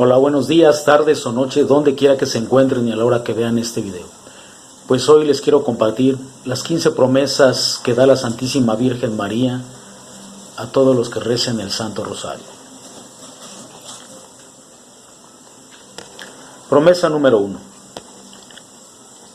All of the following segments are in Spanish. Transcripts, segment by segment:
Hola, buenos días, tardes o noches, donde quiera que se encuentren y a la hora que vean este video. Pues hoy les quiero compartir las 15 promesas que da la Santísima Virgen María a todos los que recen el Santo Rosario. Promesa número 1.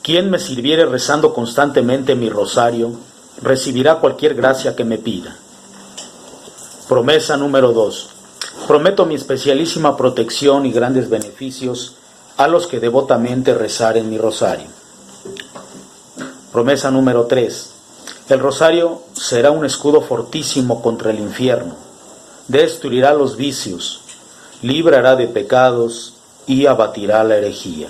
Quien me sirviere rezando constantemente mi rosario, recibirá cualquier gracia que me pida. Promesa número 2. Prometo mi especialísima protección y grandes beneficios a los que devotamente rezaren mi rosario. Promesa número 3. El rosario será un escudo fortísimo contra el infierno, destruirá los vicios, librará de pecados y abatirá la herejía.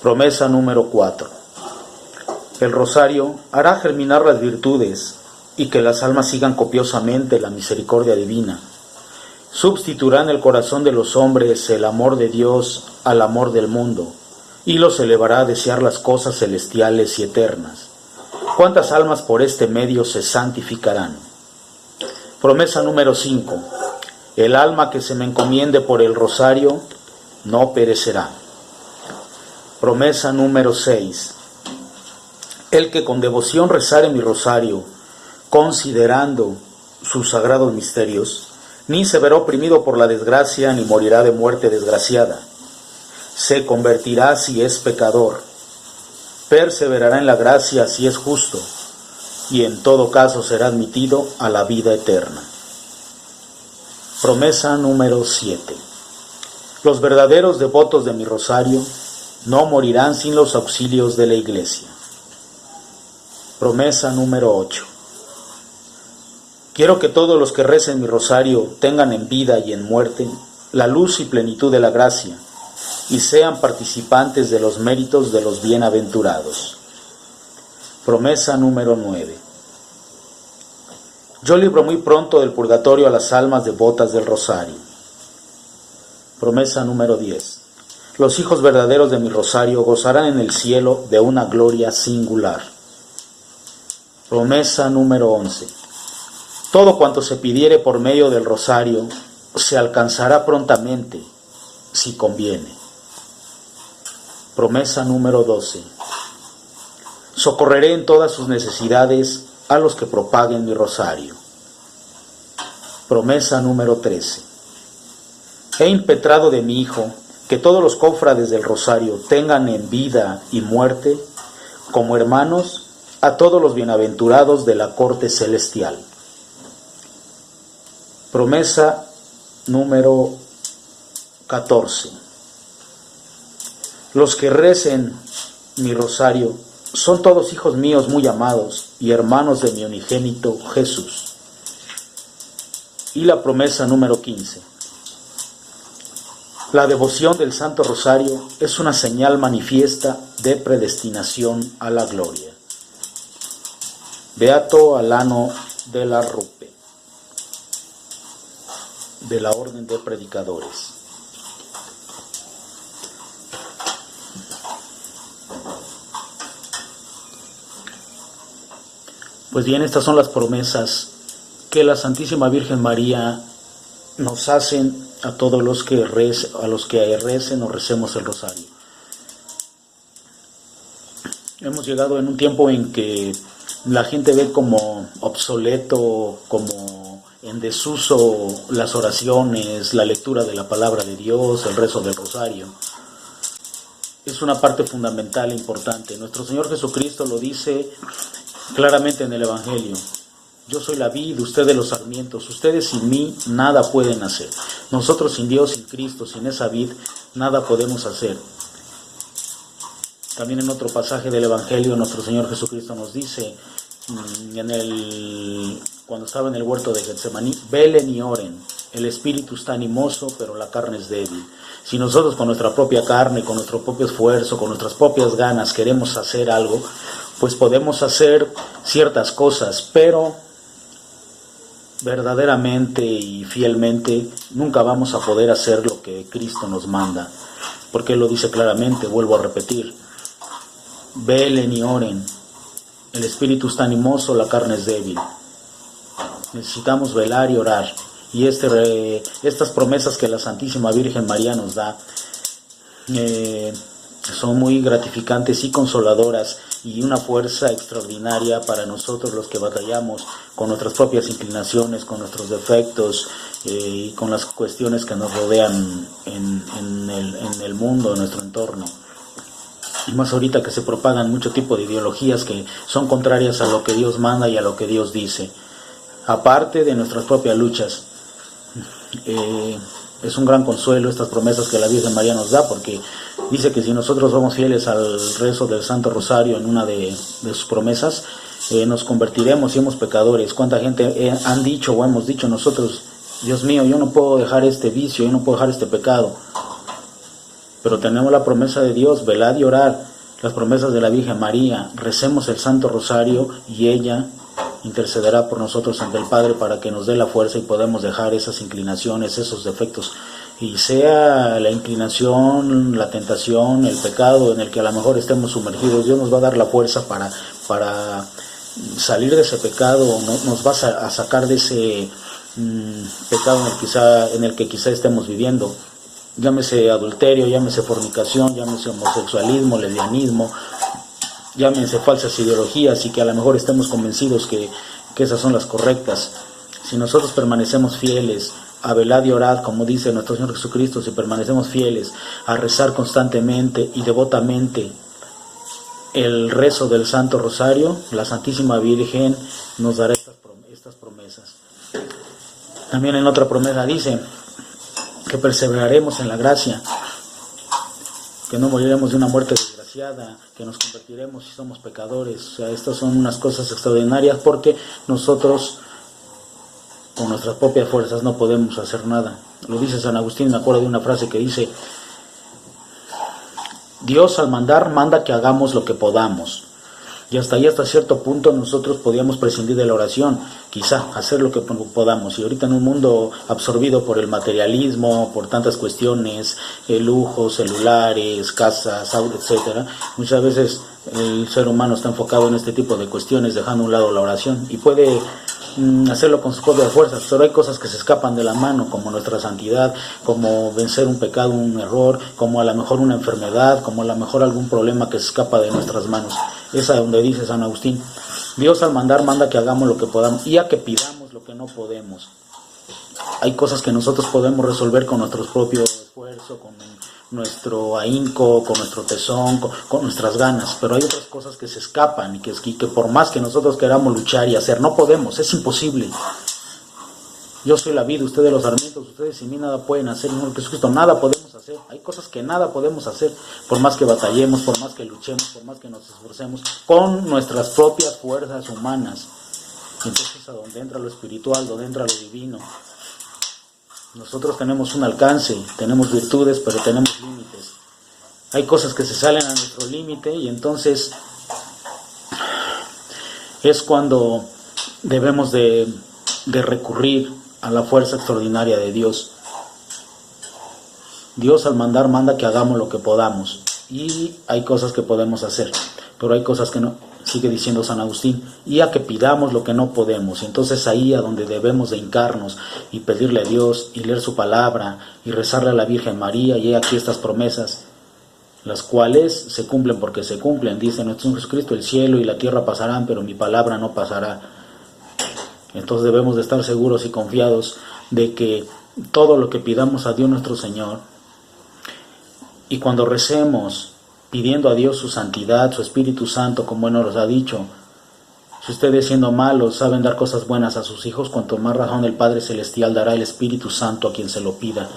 Promesa número 4. El rosario hará germinar las virtudes y que las almas sigan copiosamente la misericordia divina. Sustituirá en el corazón de los hombres el amor de Dios al amor del mundo y los elevará a desear las cosas celestiales y eternas. ¿Cuántas almas por este medio se santificarán? Promesa número 5. El alma que se me encomiende por el rosario no perecerá. Promesa número 6. El que con devoción rezare mi rosario, considerando sus sagrados misterios, ni se verá oprimido por la desgracia, ni morirá de muerte desgraciada. Se convertirá si es pecador, perseverará en la gracia si es justo, y en todo caso será admitido a la vida eterna. Promesa número 7. Los verdaderos devotos de mi rosario no morirán sin los auxilios de la Iglesia. Promesa número 8. Quiero que todos los que recen mi rosario tengan en vida y en muerte la luz y plenitud de la gracia y sean participantes de los méritos de los bienaventurados. Promesa número 9. Yo libro muy pronto del purgatorio a las almas devotas del rosario. Promesa número 10. Los hijos verdaderos de mi rosario gozarán en el cielo de una gloria singular. Promesa número 11. Todo cuanto se pidiere por medio del rosario se alcanzará prontamente, si conviene. Promesa número 12. Socorreré en todas sus necesidades a los que propaguen mi rosario. Promesa número 13. He impetrado de mi Hijo que todos los cofrades del rosario tengan en vida y muerte, como hermanos, a todos los bienaventurados de la corte celestial. Promesa número 14. Los que recen mi rosario son todos hijos míos muy amados y hermanos de mi unigénito Jesús. Y la promesa número 15. La devoción del Santo Rosario es una señal manifiesta de predestinación a la gloria. Beato Alano de la Rupe, de la Orden de Predicadores. Pues bien, estas son las promesas que la Santísima Virgen María nos hacen a todos los que recen o recemos el rosario. Hemos llegado en un tiempo en que la gente ve como obsoleto, como en desuso las oraciones, la lectura de la palabra de Dios, el rezo del rosario. Es una parte fundamental e importante. Nuestro Señor Jesucristo lo dice claramente en el Evangelio. Yo soy la vid, ustedes los sarmientos. Ustedes sin mí nada pueden hacer. Nosotros sin Dios, sin Cristo, sin esa vid, nada podemos hacer. También en otro pasaje del Evangelio, nuestro Señor Jesucristo nos dice, cuando estaba en el huerto de Getsemaní, velen y oren. El espíritu está animoso, pero la carne es débil. Si nosotros con nuestra propia carne, con nuestro propio esfuerzo, con nuestras propias ganas queremos hacer algo, pues podemos hacer ciertas cosas, pero verdaderamente y fielmente nunca vamos a poder hacer lo que Cristo nos manda, porque Él lo dice claramente, vuelvo a repetir, velen y oren. El espíritu está animoso, la carne es débil. Necesitamos velar y orar. y estas promesas que la Santísima Virgen María nos da son muy gratificantes y consoladoras, y una fuerza extraordinaria para nosotros los que batallamos con nuestras propias inclinaciones, con nuestros defectos y con las cuestiones que nos rodean en el mundo, en nuestro entorno. Y más ahorita que se propagan mucho tipo de ideologías que son contrarias a lo que Dios manda y a lo que Dios dice, aparte de nuestras propias luchas. Es un gran consuelo estas promesas que la Virgen María nos da, porque dice que si nosotros somos fieles al rezo del Santo Rosario en una de sus promesas, nos convertiremos y somos pecadores. ¿Cuánta gente han dicho o hemos dicho nosotros, Dios mío, yo no puedo dejar este vicio, yo no puedo dejar este pecado? Pero tenemos la promesa de Dios, velad y orad, las promesas de la Virgen María, recemos el Santo Rosario y ella intercederá por nosotros ante el Padre para que nos dé la fuerza y podamos dejar esas inclinaciones, esos defectos, y sea la inclinación, la tentación, el pecado en el que a lo mejor estemos sumergidos, Dios nos va a dar la fuerza para salir de ese pecado, nos va a sacar de ese pecado en el que quizá estemos viviendo. Llámese adulterio, llámese fornicación, llámese homosexualismo, lesbianismo, llámense falsas ideologías, y que a lo mejor estemos convencidos que esas son las correctas. Si nosotros permanecemos fieles a velad y orad, como dice nuestro Señor Jesucristo, si permanecemos fieles a rezar constantemente y devotamente el rezo del Santo Rosario, la Santísima Virgen nos dará estas promesas. También en otra promesa dice que perseveraremos en la gracia, que no moriremos de una muerte desgraciada, que nos convertiremos si somos pecadores. O sea, estas son unas cosas extraordinarias, porque nosotros con nuestras propias fuerzas no podemos hacer nada. Lo dice San Agustín, me acuerdo de una frase que dice: Dios al mandar manda que hagamos lo que podamos. Y hasta cierto punto nosotros podíamos prescindir de la oración, quizá hacer lo que podamos. Y ahorita en un mundo absorbido por el materialismo, por tantas cuestiones, lujos, celulares, casas, etcétera, muchas veces el ser humano está enfocado en este tipo de cuestiones, dejando a un lado la oración, y puede hacerlo con sus propias fuerzas, pero hay cosas que se escapan de la mano, como nuestra santidad, como vencer un pecado, un error, como a lo mejor una enfermedad, como a lo mejor algún problema que se escapa de nuestras manos. Es a donde dice San Agustín: Dios al mandar manda que hagamos lo que podamos, y a que pidamos lo que no podemos. Hay cosas que nosotros podemos resolver con nuestro propio esfuerzo, con nuestro ahínco, con nuestro tesón, con nuestras ganas, pero hay otras cosas que se escapan y que por más que nosotros queramos luchar y hacer, no podemos, es imposible. Yo soy la vid, ustedes los sarmientos, ustedes sin mí nada pueden hacer, en Jesucristo nada podemos hacer. Hay cosas que nada podemos hacer, por más que batallemos, por más que luchemos, por más que nos esforcemos, con nuestras propias fuerzas humanas. Y entonces a donde entra lo espiritual, donde entra lo divino. Nosotros tenemos un alcance, tenemos virtudes, pero tenemos límites. Hay cosas que se salen a nuestro límite, y entonces es cuando debemos de recurrir a la fuerza extraordinaria de Dios. Dios al mandar manda que hagamos lo que podamos, y hay cosas que podemos hacer, pero hay cosas que no, sigue diciendo San Agustín, y a que pidamos lo que no podemos. Entonces ahí a donde debemos de hincarnos y pedirle a Dios y leer su palabra y rezarle a la Virgen María, y aquí estas promesas, las cuales se cumplen porque se cumplen. Dice nuestro Señor Jesucristo: el cielo y la tierra pasarán, pero mi palabra no pasará. Entonces debemos de estar seguros y confiados de que todo lo que pidamos a Dios nuestro Señor, y cuando recemos pidiendo a Dios su santidad, su Espíritu Santo, como Él nos ha dicho, si ustedes siendo malos saben dar cosas buenas a sus hijos, cuanto más razón el Padre Celestial dará el Espíritu Santo a quien se lo pida.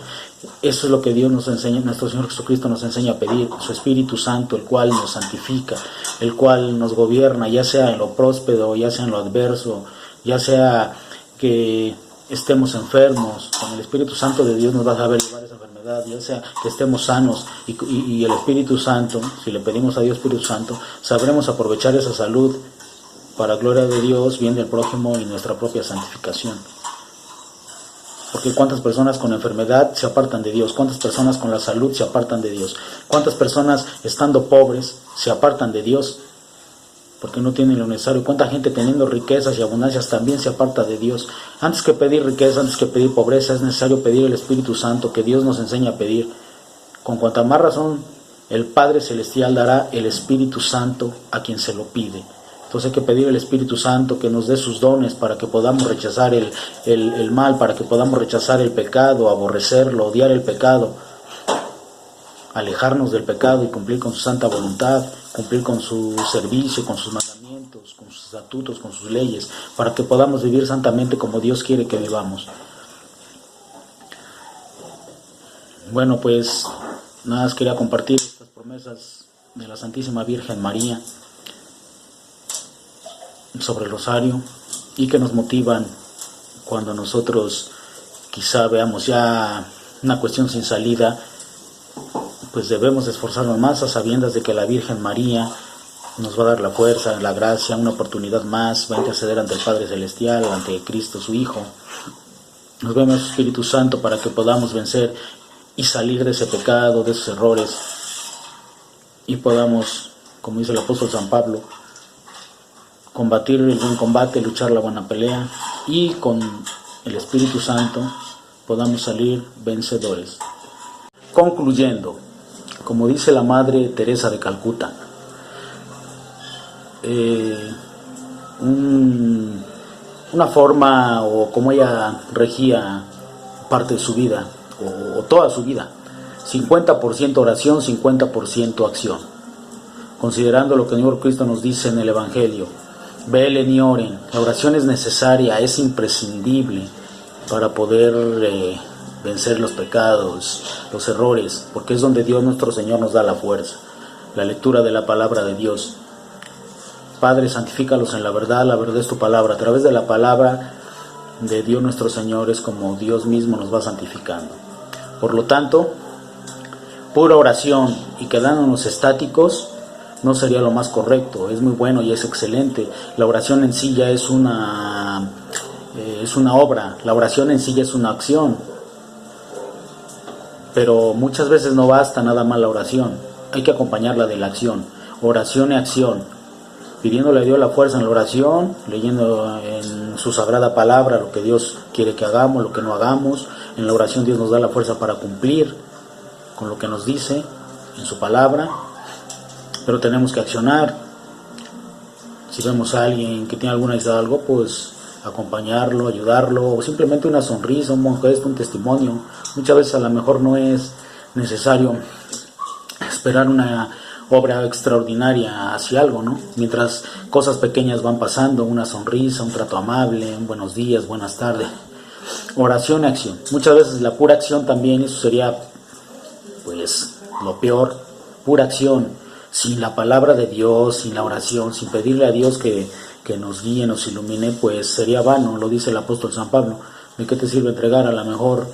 Eso es lo que Dios nos enseña, nuestro Señor Jesucristo nos enseña a pedir, su Espíritu Santo, el cual nos santifica, el cual nos gobierna, ya sea en lo próspero, ya sea en lo adverso, ya sea que estemos enfermos. Con el Espíritu Santo de Dios nos va a saber llevar esa enfermedad, ya sea que estemos sanos, y el Espíritu Santo, si le pedimos a Dios Espíritu Santo, sabremos aprovechar esa salud para gloria de Dios, bien del prójimo y nuestra propia santificación. Porque cuántas personas con enfermedad se apartan de Dios, cuántas personas con la salud se apartan de Dios, cuántas personas estando pobres se apartan de Dios. porque no tienen lo necesario. ¿Cuánta gente teniendo riquezas y abundancias también se aparta de Dios? Antes que pedir riqueza, antes que pedir pobreza, es necesario pedir el Espíritu Santo, que Dios nos enseña a pedir. Con cuanta más razón, el Padre Celestial dará el Espíritu Santo a quien se lo pide. Entonces hay que pedir al Espíritu Santo que nos dé sus dones para que podamos rechazar el mal, para que podamos rechazar el pecado, aborrecerlo, odiar el pecado, alejarnos del pecado y cumplir con su santa voluntad, cumplir con su servicio, con sus mandamientos, con sus estatutos, con sus leyes, para que podamos vivir santamente como Dios quiere que vivamos. Bueno, pues nada más quería compartir estas promesas de la Santísima Virgen María sobre el rosario y que nos motivan cuando nosotros quizá veamos ya una cuestión sin salida, pues debemos esforzarnos más a sabiendas de que la Virgen María nos va a dar la fuerza, la gracia, una oportunidad más, va a interceder ante el Padre Celestial, ante Cristo su Hijo. Nos vemos Espíritu Santo para que podamos vencer y salir de ese pecado, de esos errores, y podamos, como dice el apóstol San Pablo, combatir el buen combate, luchar la buena pelea, y con el Espíritu Santo podamos salir vencedores. Concluyendo, como dice la Madre Teresa de Calcuta, una forma, o como ella regía parte de su vida, o toda su vida, 50% oración, 50% acción, considerando lo que el Señor Cristo nos dice en el Evangelio: velen y oren. La oración es necesaria, es imprescindible para poder vencer los pecados, los errores, porque es donde Dios nuestro Señor nos da la fuerza. La lectura de la palabra de Dios. Padre, santifícalos en la verdad es tu palabra. A través de la palabra de Dios nuestro Señor es como Dios mismo nos va santificando. Por lo tanto, pura oración y quedándonos estáticos no sería lo más correcto. Es muy bueno y es excelente. La oración en sí ya es una obra. La oración en sí ya es una acción. Pero muchas veces no basta nada más la oración. Hay que acompañarla de la acción. Oración y acción. Pidiéndole a Dios la fuerza en la oración, leyendo en su sagrada palabra lo que Dios quiere que hagamos, lo que no hagamos. En la oración Dios nos da la fuerza para cumplir con lo que nos dice en su palabra. Pero tenemos que accionar. Si vemos a alguien que tiene alguna necesidad de algo, pues acompañarlo, ayudarlo, o simplemente una sonrisa, un buen gesto, un testimonio. Muchas veces a lo mejor no es necesario esperar una obra extraordinaria hacia algo, ¿no? Mientras cosas pequeñas van pasando, una sonrisa, un trato amable, un buenos días, buenas tardes. Oración y acción. Muchas veces la pura acción también, eso sería pues lo peor, pura acción, sin la palabra de Dios, sin la oración, sin pedirle a Dios que nos guíe, nos ilumine, pues sería vano. Lo dice el apóstol San Pablo. ¿De qué te sirve entregar a lo mejor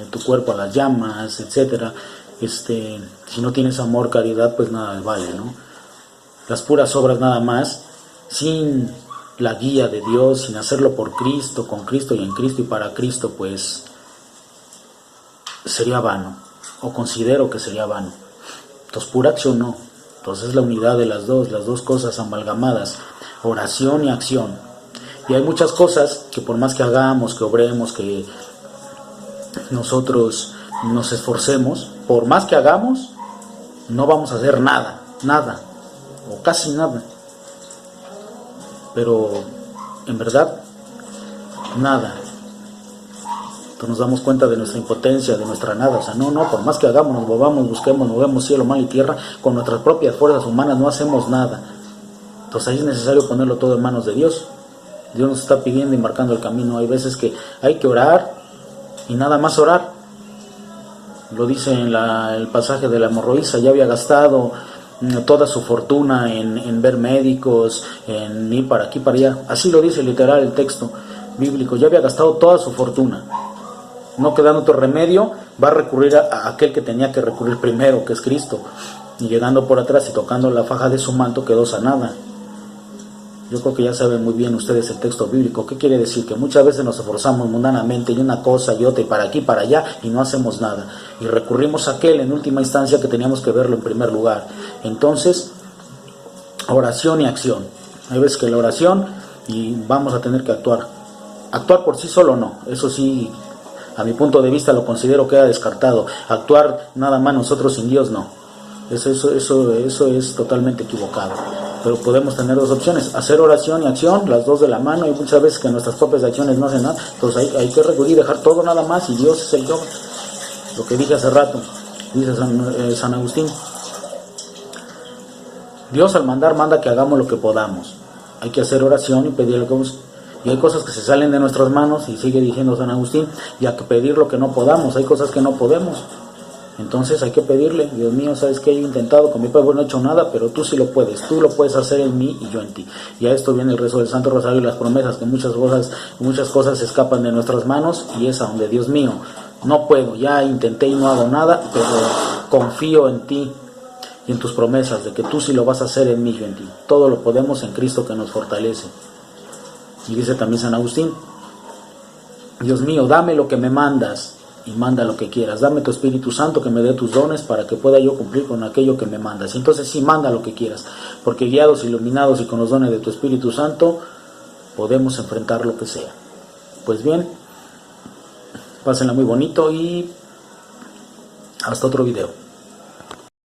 tu cuerpo a las llamas, etcétera? Si no tienes amor, caridad, pues nada vale, ¿no? Las puras obras nada más, sin la guía de Dios, sin hacerlo por Cristo, con Cristo y en Cristo y para Cristo, pues sería vano, o considero que sería vano. Entonces pura acción no. Entonces la unidad de las dos cosas amalgamadas, oración y acción. Y hay muchas cosas que por más que hagamos, que obremos, que nosotros nos esforcemos, por más que hagamos, no vamos a hacer nada, o casi nada. Pero en verdad, nada. Entonces nos damos cuenta de nuestra impotencia, de nuestra nada. O sea, no, por más que hagamos, nos movamos, busquemos, movemos cielo, mar y tierra, con nuestras propias fuerzas humanas no hacemos nada. Entonces ahí es necesario ponerlo todo en manos de Dios. Dios nos está pidiendo y marcando el camino. Hay veces que hay que orar y nada más orar. Lo dice en el pasaje de la hemorroísa, ya había gastado toda su fortuna en ver médicos, en ir para aquí, para allá. Así lo dice literal el texto bíblico, ya había gastado toda su fortuna. No quedando otro remedio, va a recurrir a aquel que tenía que recurrir primero, que es Cristo. Y llegando por atrás y tocando la faja de su manto, quedó sanada. Yo creo que ya saben muy bien ustedes el texto bíblico. ¿Qué quiere decir? Que muchas veces nos esforzamos mundanamente y una cosa y otra y para aquí, para allá, y no hacemos nada. Y recurrimos a aquel en última instancia que teníamos que verlo en primer lugar. Entonces, oración y acción. Hay veces que la oración y vamos a tener que actuar. Actuar por sí solo no, eso sí, a mi punto de vista lo considero que queda descartado. Actuar nada más nosotros sin Dios no. Eso es totalmente equivocado. Pero podemos tener dos opciones, hacer oración y acción, las dos de la mano, y muchas veces que nuestras propias acciones no hacen nada, entonces hay que recurrir, dejar todo nada más y Dios es el que obra. Lo que dije hace rato, dice San Agustín, Dios al mandar manda que hagamos lo que podamos. Hay que hacer oración y pedir algo. Y hay cosas que se salen de nuestras manos, y sigue diciendo San Agustín, y hay que pedir lo que no podamos, hay cosas que no podemos. Entonces hay que pedirle, Dios mío, sabes que he intentado, con mi pueblo no he hecho nada, pero tú sí lo puedes hacer en mí y yo en ti. Y a esto viene el rezo del Santo Rosario y las promesas, que muchas cosas escapan de nuestras manos, y es a donde, Dios mío, no puedo, ya intenté y no hago nada, pero confío en ti y en tus promesas, de que tú sí lo vas a hacer en mí y yo en ti. Todo lo podemos en Cristo que nos fortalece. Y dice también San Agustín, Dios mío, dame lo que me mandas, y manda lo que quieras. Dame tu Espíritu Santo que me dé tus dones para que pueda yo cumplir con aquello que me mandas. Entonces sí, manda lo que quieras, porque guiados, iluminados y con los dones de tu Espíritu Santo podemos enfrentar lo que sea. Pues bien, pásenla muy bonito y hasta otro video.